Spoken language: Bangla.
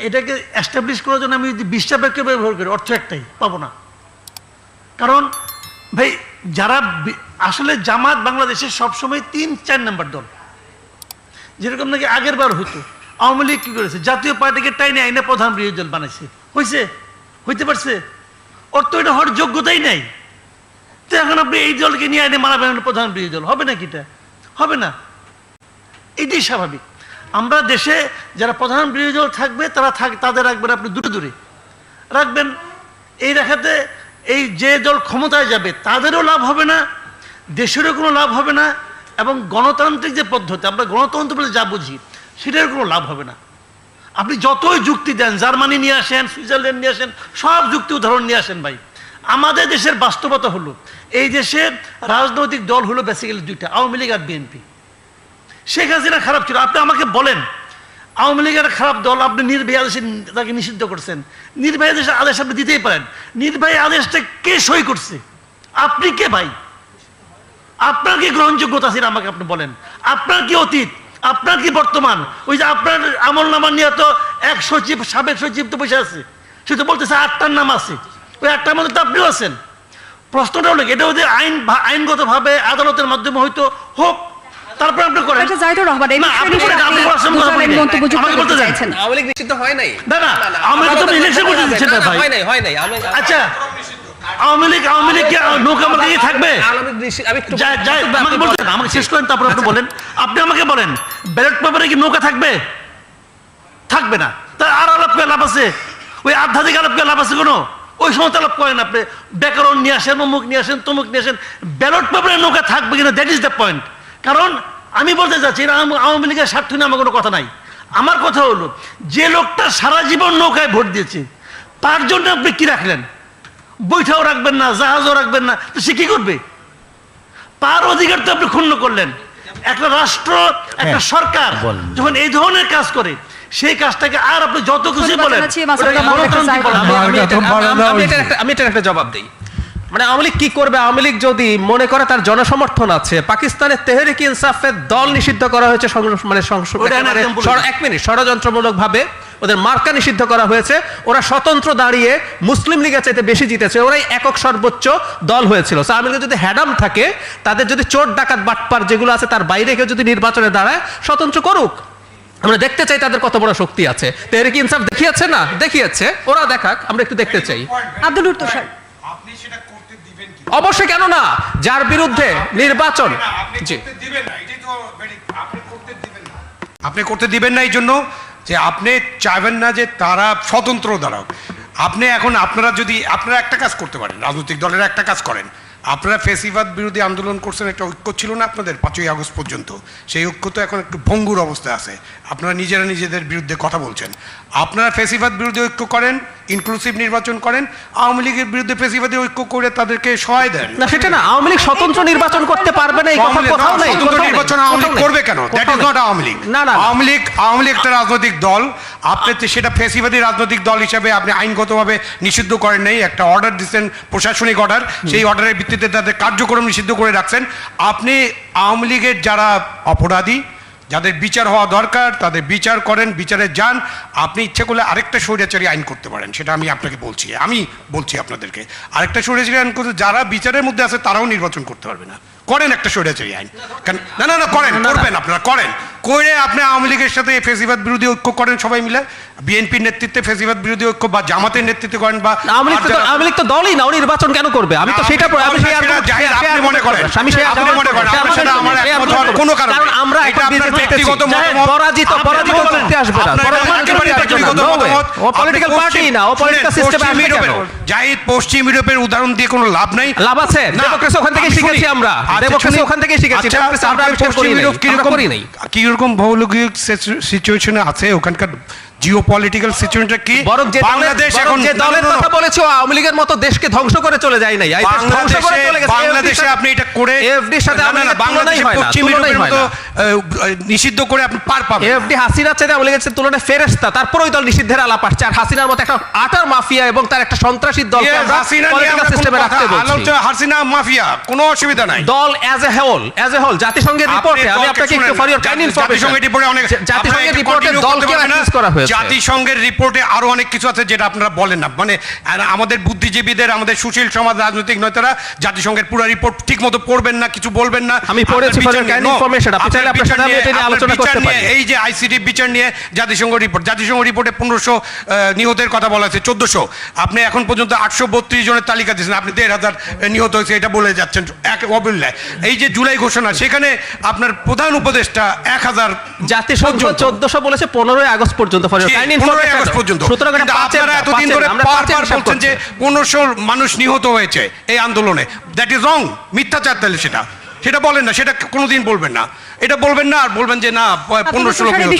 এটাকে এস্টাবলিশ করার জন্য আমি যদি 20টা বাক্য ব্যবহার করি অর্থ একটাই পাবো না। কারণ ভাই যারা আসলে জামাত বাংলাদেশের সবসময় 3-4 নম্বর দল, যেরকম নাকি আগের বার হইতো। আওয়ামী লীগ কি করেছে? জাতীয় পার্টিকে টাইনে আইনে প্রধান বিরোধী দল বানাইছে। হইতে পারছে? ওর তো এটা হওয়ার যোগ্যতাই নাই। তো এখন আপনি এই দলকে নিয়ে আইনে মানাবেন প্রধান বিরোধী দল, হবে নাকি? এটা হবে না, এটাই স্বাভাবিক। আমরা দেশে যারা প্রধান বিরোধী দল থাকবে তাদের রাখবেন আপনি দূরে রাখবেন। এই রাখাতে এই যে দল ক্ষমতায় যাবে তাদেরও লাভ হবে না, দেশেরও কোনো লাভ হবে না, এবং গণতান্ত্রিক যে পদ্ধতি আমরা গণতন্ত্র বলে যা বুঝি সেটার কোনো লাভ হবে না। আপনি যতই যুক্তি দেন, জার্মানি নিয়ে আসেন, সুইজারল্যান্ড নিয়ে আসেন, সব যুক্তি উদাহরণ নিয়ে আসেন ভাই, আমাদের দেশের বাস্তবতা হলো এই দেশের রাজনৈতিক দল হলো বেসিক্যালি দুইটা, আওয়ামী লীগ আর বিএনপি। শেখ হাসিনা খারাপ ছিল, আপনি আমাকে বলেন আওয়ামী লীগের খারাপ দল, আপনি নির্বাহী আদেশে তাকে নিষিদ্ধ করছেন। নির্বাহী আদেশ আপনি দিতেই পারেন, নির্বাহী আদেশটা কে সই করছে? আপনি কে ভাই? আপনার কি গ্রহণযোগ্যতা ছিল আমাকে আপনি বলেন? আপনার কি অতীত, আপনার কি বর্তমান? ওই যে আপনার আমল নামা নিয়ে তো এক সচিব, সাবেক সচিব তো বসে আছে, সে তো বলতেছে 8টার নাম আছে, ওই 8টার মধ্যে তো আপনিও আছেন। প্রশ্নটা হলো এটা যদি আইনগতভাবে আদালতের মাধ্যমে হয়তো হোক, তারপরে আপনি করেন। জাহিদুর রহমান, এই মন্তব্য চাইছেন আওয়ামী লীগ নিষিদ্ধ হয় নাই। না আওয়ামী লীগ তো ইলেকশন করতে দিচ্ছে না ভাই। হয় নাই। আচ্ছা আওয়ামী লীগ কি নৌকা মার্কা থাকবে? আমাকে বলতেন, আমাকে শেষ করেন তারপর আপনি বলেন। আপনি আমাকে বলেন ব্যালট পেপারে কি নৌকা থাকবে না? তা আর আলাপ করে লাভ আছে? ওই আধ্যাত্মিক আলাপ করে লাভ আছে কোনো? ওই সময় আলাপ করেন আপনি, ব্যাকরণ নিয়ে আসেন, অমুক নিয়ে আসেন, তমুক নিয়ে আসেন, ব্যালট পেপারে নৌকা থাকবে কিনা দ্যাট ইজ দ্য পয়েন্ট। কারণ আমি বলতে চাচ্ছি এটা আওয়ামী লীগের স্বার্থ নিয়ে আমার কোনো কথা নাই। আমার কথা হলো যে লোকটা সারা জীবন নৌকায় ভোট দিয়েছে তার জন্য আপনি কি রাখলেন? বৈঠাও রাখবেন না, জাহাজও রাখবেন না, তো সে কি করবে? তার অধিকার তো আপনি ক্ষুণ্ণ করলেন। একটা রাষ্ট্র, একটা সরকার যখন এই ধরনের কাজ করে সেই কাজটাকে আর আপনি যত খুশি বলেন। আমি এটার একটা জবাব দিই। মানে আওয়ামী লীগ কি করবে? আওয়ামী লীগ যদি মনে করে তার জনসমর্থন আছে, পাকিস্তানের তেহরিক ইনসাফের দল নিষিদ্ধ করা হয়েছে, ষড়যন্ত্রমূলক ভাবে ওদের মার্কা নিষিদ্ধ করা হয়েছে, ওরা স্বতন্ত্র দাঁড়িয়ে মুসলিম লীগের চাইতে বেশি জিতেছে, ওরাই একক সর্বোচ্চ দল হয়েছিল। আওয়ামী লীগের যদি হ্যাডাম থাকে, তাদের যদি চোর ডাকাত বাটপার যেগুলো আছে তার বাইরে কেউ যদি নির্বাচনে দাঁড়ায়, স্বতন্ত্র করুক। আমরা দেখতে চাই তাদের কত বড় শক্তি আছে। তেহরিক ইনসাফ দেখিয়েছে না? দেখিয়েছে, ওরা দেখাক, আমরা একটু দেখতে চাই। আব্দুল উত্তর স্যার, অবশ্যই, কেন না? যার বিরুদ্ধে নির্বাচন, আপনি করতে দিবেন না এই জন্য যে আপনি চাইবেন না যে তারা স্বতন্ত্র দাঁড়াক। আপনি এখন আপনারা একটা কাজ করতে পারেন, রাজনৈতিক দলের একটা কাজ করেন। আপনারা ফ্যাসিবাদ বিরোধী আন্দোলন করছেন, একটা ঐক্য ছিল না আপনাদের 5ই আগস্ট পর্যন্ত? সেই ঐক্য তো এখন একটু ভঙ্গুর অবস্থায় আছে। আপনারা নিজেদের বিরুদ্ধে কথা বলছেন। আপনারা ফ্যাসিবাদ বিরোধী ঐক্য করেন, ইনক্লুসিভ নির্বাচন করেন, আওয়ামী লীগের বিরুদ্ধে ফ্যাসিবাদী ঐক্য করে তাদেরকে সহায় দেন। না সেটা না, আওয়ামী লীগ স্বতন্ত্র নির্বাচন করতে পারবে না, এই কথা কোথাও নাই। স্বতন্ত্র নির্বাচন আওয়ামী লীগ করবে কেন? That is not Awami League. Awami League একটা রাজনৈতিক দল। আপনি সেটা ফ্যাসিবাদী রাজনৈতিক দল হিসাবে আপনি আইনগতভাবে নিষিদ্ধ করেন নাই, একটা অর্ডার দিচ্ছেন, প্রশাসনিক অর্ডার, সেই অর্ডারের ভিত্তিতে তাদের কার্যক্রম নিষিদ্ধ করে রাখছেন। আপনি আওয়ামী লীগের যারা অপরাধী, যাদের বিচার হওয়া দরকার, তাদের বিচার করেন, বিচারে যান। আপনি ইচ্ছে করলে আরেকটা স্বৈরাচারী আইন করতে পারেন, সেটা আমি আপনাকে বলছি, আপনাদেরকে আরেকটা স্বৈরাচারী আইন করতে, যারা বিচারের মধ্যে আছে তারাও নির্বাচন করতে পারবে না। করেন একটা স্বৈরাচারী আইন। না করবেন, আপনারা করেন, করে আপনি আওয়ামী লীগের সাথে ফ্যাসিবাদ বিরোধী ঐক্য করেন, সবাই মিলে বিএনপির নেতৃত্বে ফ্যাসিবাদ বিরোধী ঐক্য বা জামাতের নেতৃত্বে করেন। বা আওয়ামী লীগ তো দলই না, ও নির্বাচন কেন করবে? আমি তো সেটা মনে করেন, কোনো কারণ আমরা ব্যক্তিগত পরাজিত করতে আসবে না। পলিটিক্যাল পার্টি না, ও পলিটিক্যাল সিস্টেমে আসবে কেন? জাহিদ, পশ্চিম ইউরোপের উদাহরণ দিয়ে কোনো লাভ নাই। লাভ আছে, ডেমোক্রেসি ওখান থেকে শিখেছি আমরা, ডেমোক্রেসি ওখান থেকে শিখেছি। কিরকম ভৌগোলিক সিচুয়েশনে আছে ওখানকার জিওপলিটিক্যাল সিচুয়েশনটা কি? বাংলাদেশ এখন যে দলের কথা বলেছো আওয়ামী লীগের মতো দেশকে ধ্বংস করে চলে যায় নাই। বাংলাদেশে আপনি এটা করে এফডির সাথে বাংলাদেশে পশ্চিম ইউরোপের মতো নিষিদ্ধ করে আপনি পার পাবেন। এফডি হাসিনার চাইতে আওয়ামী লীগের তুলনায় ফেরেশতা, তারপর ওই দল নিষিদ্ধের আলাপ আসছে। আর হাসিনার মতো একটা আটার মাফিয়া এবং তার একটা সন্ত্রাসী দলকে আমরা পলিটিক্যাল সিস্টেমে রাখতে বলছি। হাসিনা মাফিয়া, কোনো অসুবিধা নাই। দল অ্যাজ এ হোল জাতিসংঘের রিপোর্টে, আমি আপনাকে একটু ফর ইওর কাইন্ড ইনফরমেশন, জাতিসংঘের রিপোর্টে দলকে অ্যাক্সেস করা হয়েছে। জাতিসংঘের রিপোর্টে আরো অনেক কিছু আছে যেটা আপনারা বলেন না, মানে আর আমাদের বুদ্ধিজীবীদের, আমাদের সুশীল সমাজ, রাজনৈতিক নেতারা জাতিসংঘের পুরো রিপোর্ট ঠিক মতো পড়বেন না, কিছু বলবেন না। আমি পড়েছি, ইনফরমেশন আপনি চাইলে আপনার সাথে আমি এটা নিয়ে আলোচনা করতে পারি। এই যে আইসিটি বিচার নিয়ে জাতিসংঘ রিপোর্টে 1500 নিহতের কথা বলা আছে, 1400, আপনি এখন পর্যন্ত 832 জনের তালিকা দিয়েছেন, আপনি 1500 নিহত হয়েছে এটা বলে যাচ্ছেন এক অবহেলায়। এই যে জুলাই ঘোষণা, সেখানে আপনার প্রধান উপদেষ্টা 1000 জাতিসংঘ 1400 বলেছে 15 আগস্ট পর্যন্ত, 15 আগস্ট পর্যন্ত। কিন্তু আপনারা এতদিন ধরে বারবার বলছেন যে 1500 মানুষ নিহত হয়েছে এই আন্দোলনে। দ্যাট ইজ রং, মিথ্যাচার। তাহলে সেটা বলেন না, সেটা কোনোদিন বলবেন না, এটা বলবেন না, আর বলবেন যে না 1500 লোক নিহত।